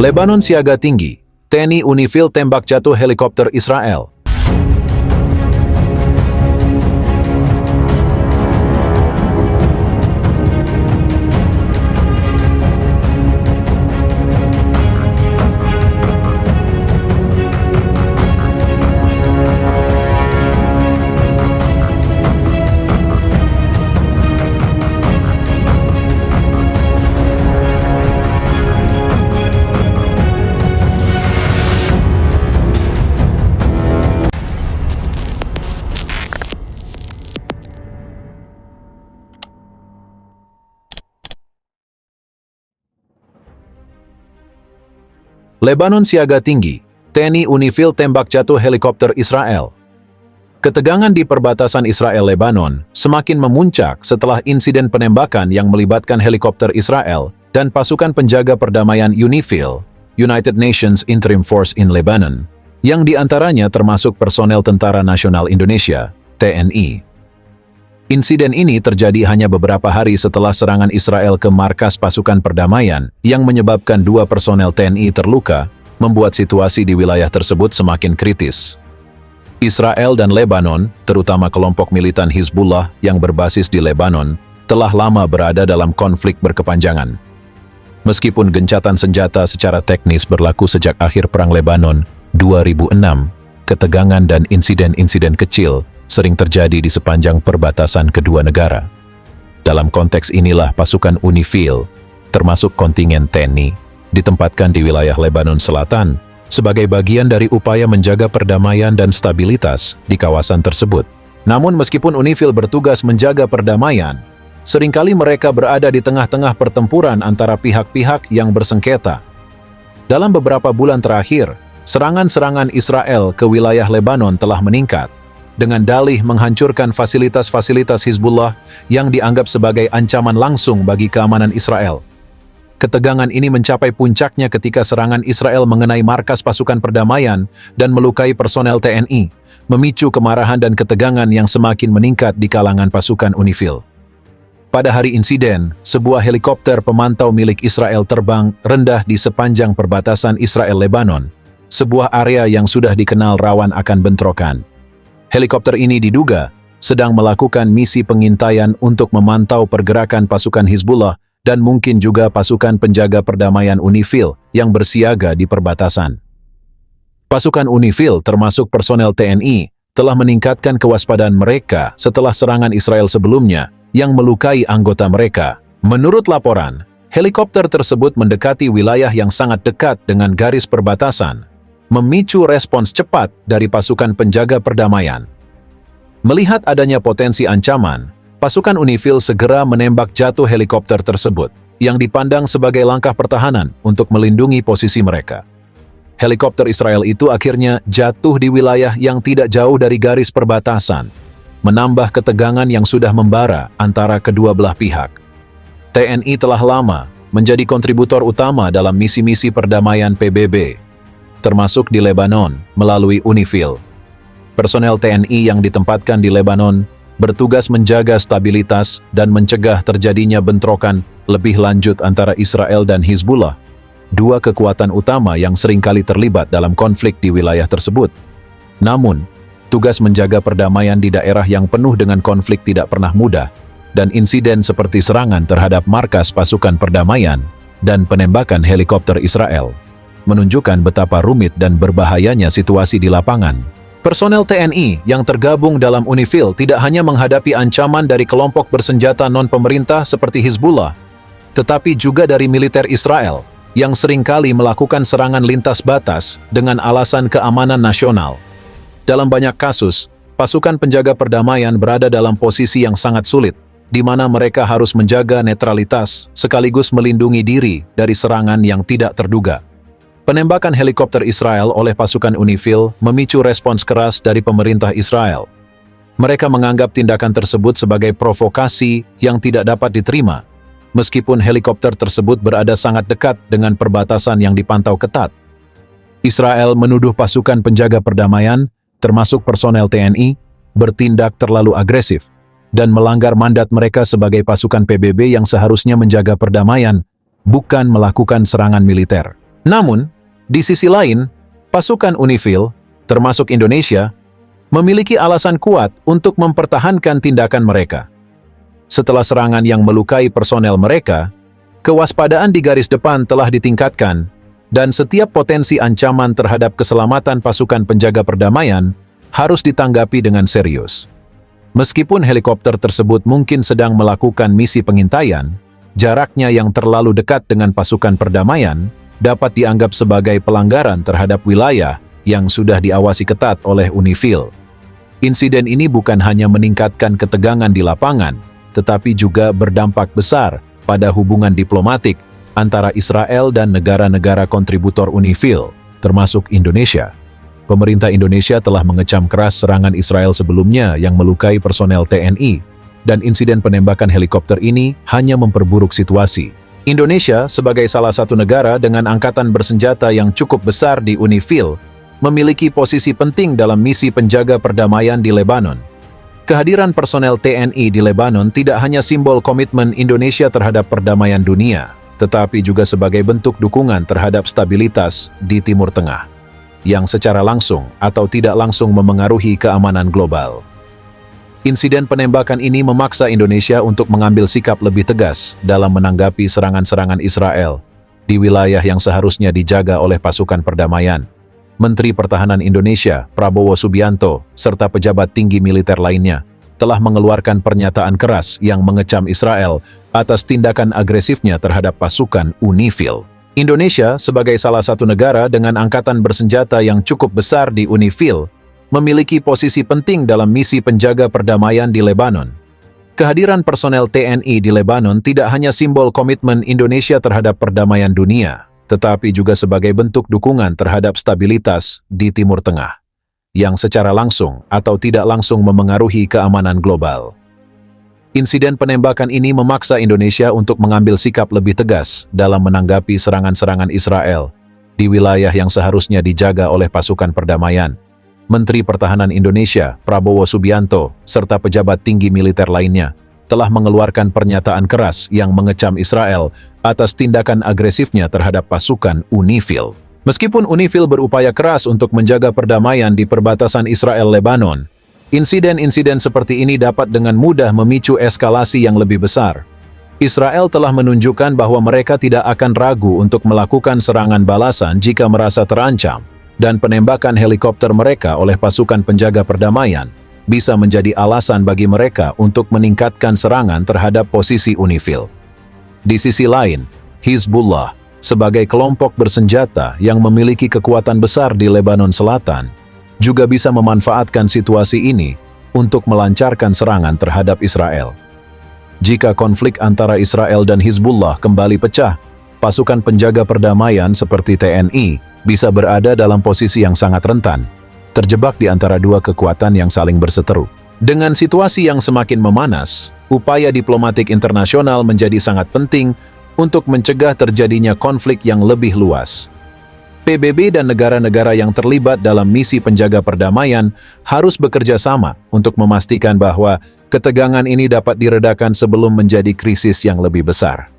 Lebanon siaga tinggi, TNI Unifil tembak jatuh helikopter Israel. Lebanon siaga tinggi, TNI Unifil tembak jatuh helikopter Israel. Ketegangan di perbatasan Israel-Lebanon semakin memuncak setelah insiden penembakan yang melibatkan helikopter Israel dan pasukan penjaga perdamaian Unifil, United Nations Interim Force in Lebanon, yang diantaranya termasuk personel Tentara Nasional Indonesia, TNI. Insiden ini terjadi hanya beberapa hari setelah serangan Israel ke markas pasukan perdamaian yang menyebabkan 2 personel TNI terluka, membuat situasi di wilayah tersebut semakin kritis. Israel dan Lebanon, terutama kelompok militan Hizbullah yang berbasis di Lebanon, telah lama berada dalam konflik berkepanjangan. Meskipun gencatan senjata secara teknis berlaku sejak akhir Perang Lebanon 2006, ketegangan dan insiden-insiden kecil sering terjadi di sepanjang perbatasan kedua negara. Dalam konteks inilah pasukan Unifil, termasuk kontingen TNI, ditempatkan di wilayah Lebanon Selatan sebagai bagian dari upaya menjaga perdamaian dan stabilitas di kawasan tersebut. Namun meskipun Unifil bertugas menjaga perdamaian, seringkali mereka berada di tengah-tengah pertempuran antara pihak-pihak yang bersengketa. Dalam beberapa bulan terakhir, serangan-serangan Israel ke wilayah Lebanon telah meningkat, dengan dalih menghancurkan fasilitas-fasilitas Hizbullah yang dianggap sebagai ancaman langsung bagi keamanan Israel. Ketegangan ini mencapai puncaknya ketika serangan Israel mengenai markas pasukan perdamaian dan melukai personel TNI, memicu kemarahan dan ketegangan yang semakin meningkat di kalangan pasukan Unifil. Pada hari insiden, sebuah helikopter pemantau milik Israel terbang rendah di sepanjang perbatasan Israel-Lebanon, sebuah area yang sudah dikenal rawan akan bentrokan. Helikopter ini diduga sedang melakukan misi pengintaian untuk memantau pergerakan pasukan Hizbullah dan mungkin juga pasukan penjaga perdamaian Unifil yang bersiaga di perbatasan. Pasukan Unifil termasuk personel TNI telah meningkatkan kewaspadaan mereka setelah serangan Israel sebelumnya yang melukai anggota mereka. Menurut laporan, helikopter tersebut mendekati wilayah yang sangat dekat dengan garis perbatasan, memicu respons cepat dari pasukan penjaga perdamaian. Melihat adanya potensi ancaman, pasukan Unifil segera menembak jatuh helikopter tersebut, yang dipandang sebagai langkah pertahanan untuk melindungi posisi mereka. Helikopter Israel itu akhirnya jatuh di wilayah yang tidak jauh dari garis perbatasan, menambah ketegangan yang sudah membara antara kedua belah pihak. TNI telah lama menjadi kontributor utama dalam misi-misi perdamaian PBB, termasuk di Lebanon melalui Unifil. Personel TNI yang ditempatkan di Lebanon bertugas menjaga stabilitas dan mencegah terjadinya bentrokan lebih lanjut antara Israel dan Hizbullah, 2 kekuatan utama yang seringkali terlibat dalam konflik di wilayah tersebut. Namun, tugas menjaga perdamaian di daerah yang penuh dengan konflik tidak pernah mudah, dan insiden seperti serangan terhadap markas pasukan perdamaian dan penembakan helikopter Israel menunjukkan betapa rumit dan berbahayanya situasi di lapangan. Personel TNI yang tergabung dalam Unifil tidak hanya menghadapi ancaman dari kelompok bersenjata non-pemerintah seperti Hizbullah, tetapi juga dari militer Israel yang seringkali melakukan serangan lintas batas dengan alasan keamanan nasional. Dalam banyak kasus, pasukan penjaga perdamaian berada dalam posisi yang sangat sulit, di mana mereka harus menjaga netralitas sekaligus melindungi diri dari serangan yang tidak terduga. Penembakan helikopter Israel oleh pasukan Unifil memicu respons keras dari pemerintah Israel. Mereka menganggap tindakan tersebut sebagai provokasi yang tidak dapat diterima, meskipun helikopter tersebut berada sangat dekat dengan perbatasan yang dipantau ketat. Israel menuduh pasukan penjaga perdamaian, termasuk personel TNI, bertindak terlalu agresif dan melanggar mandat mereka sebagai pasukan PBB yang seharusnya menjaga perdamaian, bukan melakukan serangan militer. Namun, di sisi lain, pasukan UNIFIL, termasuk Indonesia, memiliki alasan kuat untuk mempertahankan tindakan mereka. Setelah serangan yang melukai personel mereka, kewaspadaan di garis depan telah ditingkatkan, dan setiap potensi ancaman terhadap keselamatan pasukan penjaga perdamaian harus ditanggapi dengan serius. Meskipun helikopter tersebut mungkin sedang melakukan misi pengintaian, jaraknya yang terlalu dekat dengan pasukan perdamaian dapat dianggap sebagai pelanggaran terhadap wilayah yang sudah diawasi ketat oleh UNIFIL. Insiden ini bukan hanya meningkatkan ketegangan di lapangan, tetapi juga berdampak besar pada hubungan diplomatik antara Israel dan negara-negara kontributor UNIFIL, termasuk Indonesia. Pemerintah Indonesia telah mengecam keras serangan Israel sebelumnya yang melukai personel TNI, dan insiden penembakan helikopter ini hanya memperburuk situasi. Indonesia, sebagai salah satu negara dengan angkatan bersenjata yang cukup besar di UNIFIL, memiliki posisi penting dalam misi penjaga perdamaian di Lebanon. Kehadiran personel TNI di Lebanon tidak hanya simbol komitmen Indonesia terhadap perdamaian dunia, tetapi juga sebagai bentuk dukungan terhadap stabilitas di Timur Tengah, yang secara langsung atau tidak langsung memengaruhi keamanan global. Insiden penembakan ini memaksa Indonesia untuk mengambil sikap lebih tegas dalam menanggapi serangan-serangan Israel di wilayah yang seharusnya dijaga oleh pasukan perdamaian. Menteri Pertahanan Indonesia, Prabowo Subianto, serta pejabat tinggi militer lainnya telah mengeluarkan pernyataan keras yang mengecam Israel atas tindakan agresifnya terhadap pasukan UNIFIL. Indonesia, sebagai salah satu negara dengan angkatan bersenjata yang cukup besar di UNIFIL, memiliki posisi penting dalam misi penjaga perdamaian di Lebanon. Kehadiran personel TNI di Lebanon tidak hanya simbol komitmen Indonesia terhadap perdamaian dunia, tetapi juga sebagai bentuk dukungan terhadap stabilitas di Timur Tengah, yang secara langsung atau tidak langsung memengaruhi keamanan global. Insiden penembakan ini memaksa Indonesia untuk mengambil sikap lebih tegas dalam menanggapi serangan-serangan Israel di wilayah yang seharusnya dijaga oleh pasukan perdamaian. Menteri Pertahanan Indonesia, Prabowo Subianto, serta pejabat tinggi militer lainnya telah mengeluarkan pernyataan keras yang mengecam Israel atas tindakan agresifnya terhadap pasukan UNIFIL. Meskipun UNIFIL berupaya keras untuk menjaga perdamaian di perbatasan Israel-Lebanon, insiden-insiden seperti ini dapat dengan mudah memicu eskalasi yang lebih besar. Israel telah menunjukkan bahwa mereka tidak akan ragu untuk melakukan serangan balasan jika merasa terancam, dan penembakan helikopter mereka oleh pasukan penjaga perdamaian bisa menjadi alasan bagi mereka untuk meningkatkan serangan terhadap posisi UNIFIL. Di sisi lain, Hizbullah, sebagai kelompok bersenjata yang memiliki kekuatan besar di Lebanon Selatan, juga bisa memanfaatkan situasi ini untuk melancarkan serangan terhadap Israel. Jika konflik antara Israel dan Hizbullah kembali pecah, pasukan penjaga perdamaian seperti TNI bisa berada dalam posisi yang sangat rentan, terjebak di antara dua kekuatan yang saling berseteru. Dengan situasi yang semakin memanas, upaya diplomatik internasional menjadi sangat penting untuk mencegah terjadinya konflik yang lebih luas. PBB dan negara-negara yang terlibat dalam misi penjaga perdamaian harus bekerja sama untuk memastikan bahwa ketegangan ini dapat diredakan sebelum menjadi krisis yang lebih besar.